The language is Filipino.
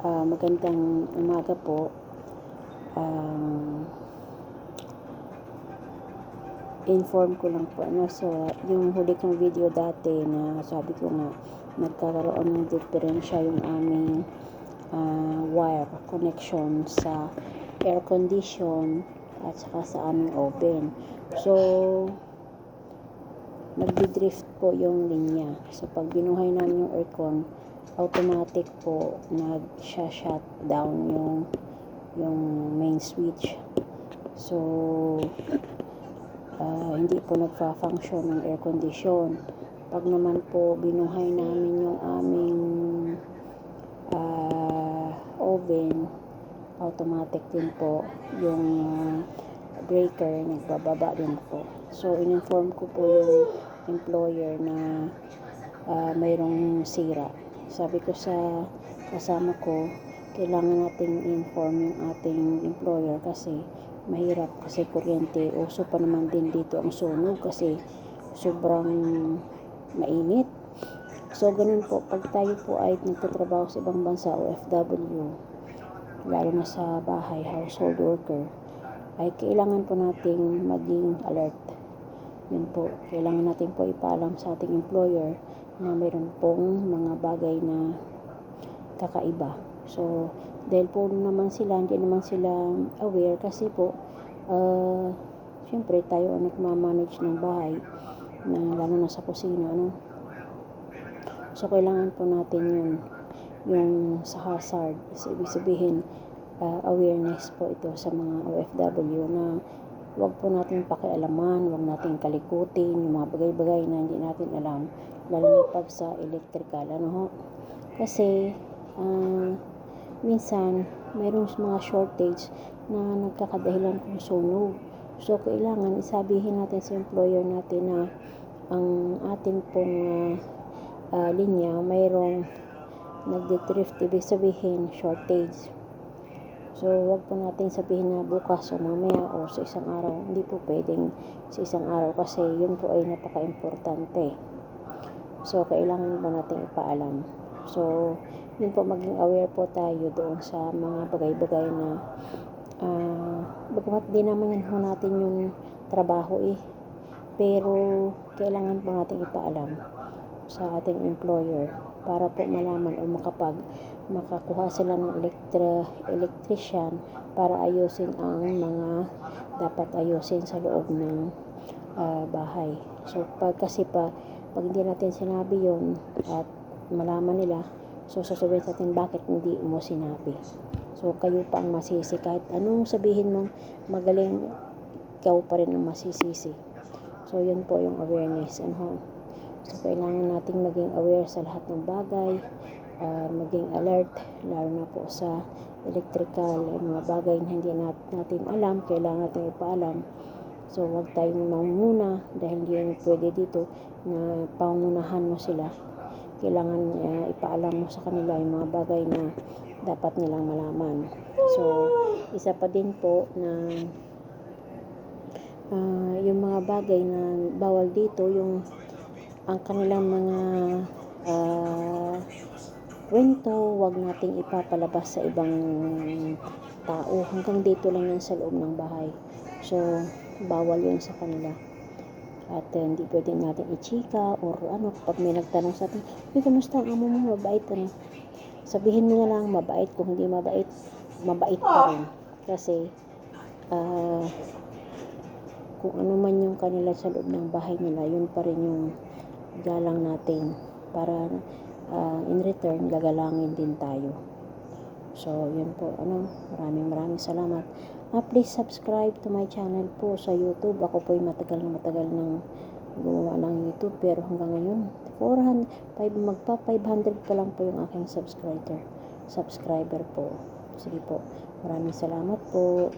Magandang umaga po. Um, Inform ko lang po so yung huli kong video dati na sabi ko nga nagkakaroon ng diferensya yung aming wire connection sa air condition at saka sa aming oven. So nagdi-drift po yung linya. So pag binuhay namin yung aircon, automatic po nag-shut down yung main switch. So hindi po nagfa-function ng air condition. Pag naman po binuhay namin yung aming oven, automatic din po yung breaker nagbababa din po. So in-inform ko po yung employer na mayroong sira. Sabi ko sa kasama ko, kailangan nating inform yung ating employer kasi mahirap kasi kuryente. Uso pa naman din dito ang sunog kasi sobrang mainit. So ganun po, pag tayo po ay nagtatrabaho sa ibang bansa, OFW, lalo na sa bahay, household worker, ay kailangan po nating maging alert. Yun po, kailangan natin po ipaalam sa ating employer na mayroon pong mga bagay na kakaiba. So, dahil po naman sila, hindi naman sila aware kasi po, syempre tayo ang nagmamanage ng bahay, na lalo na sa kusina, ano. So, kailangan po natin yung sa hazard. So, ibig sabihin, awareness po ito sa mga OFW na wag po natin pakialaman, wag natin kalikutin yung mga bagay-bagay na hindi natin alam, lalo na pag sa electrical, ano ho. Kasi, minsan, mayroong mga shortage na nagkakadahilan kung sunog. So, kailangan isabihin natin sa employer natin na ang ating pong linya mayroong nagdi-drift, ibig sabihin shortage. So, wag po natin sabihin na bukas o mamaya o sa isang araw. Hindi po pwedeng sa isang araw kasi yun po ay napaka-importante. So, kailangan po natin ipaalam. So, yun po, maging aware po tayo doon sa mga bagay-bagay na bagamat di naman yun po natin yung trabaho pero kailangan po natin ipaalam sa ating employer para po malaman o makakuha sila ng electrician para ayusin ang mga dapat ayusin sa loob ng bahay. So pag hindi natin sinabi yon at malaman nila, so sasabihin natin bakit hindi mo sinabi. So kayo pa ang masisi, kahit anong sabihin mong magaling, ikaw pa rin ang masisisi. So yun po yung awareness, so kailangan nating maging aware sa lahat ng bagay, maging alert, lalo na po sa electrical, mga bagay na hindi natin alam, kailangan natin ipaalam. So huwag tayong manguna dahil hindi pwede dito na pangunahan mo sila. Kailangan ipaalam mo sa kanila yung mga bagay na dapat nilang malaman. So isa pa din po na yung mga bagay na bawal dito, yung ang kanilang mga kwento, wag nating ipapalabas sa ibang tao. Hanggang dito lang yan sa loob ng bahay. So, bawal yun sa kanila. At hindi pwede natin i-chika or kapag may nagtanong sa atin, kamusta ang amo mo, mabait, sabihin mo na lang mabait. Kung hindi mabait, mabait pa rin. Kasi, kung ano man yung kanila sa loob ng bahay nila, yun pa rin yung galang natin para in return gagalangin din tayo. So yun po, maraming salamat. Please subscribe to my channel po sa YouTube. Ako po ay matagal nang gumawa ng YouTube, pero hanggang ngayon magpa 500 pa lang po yung aking subscriber po. Sige po, maraming salamat po.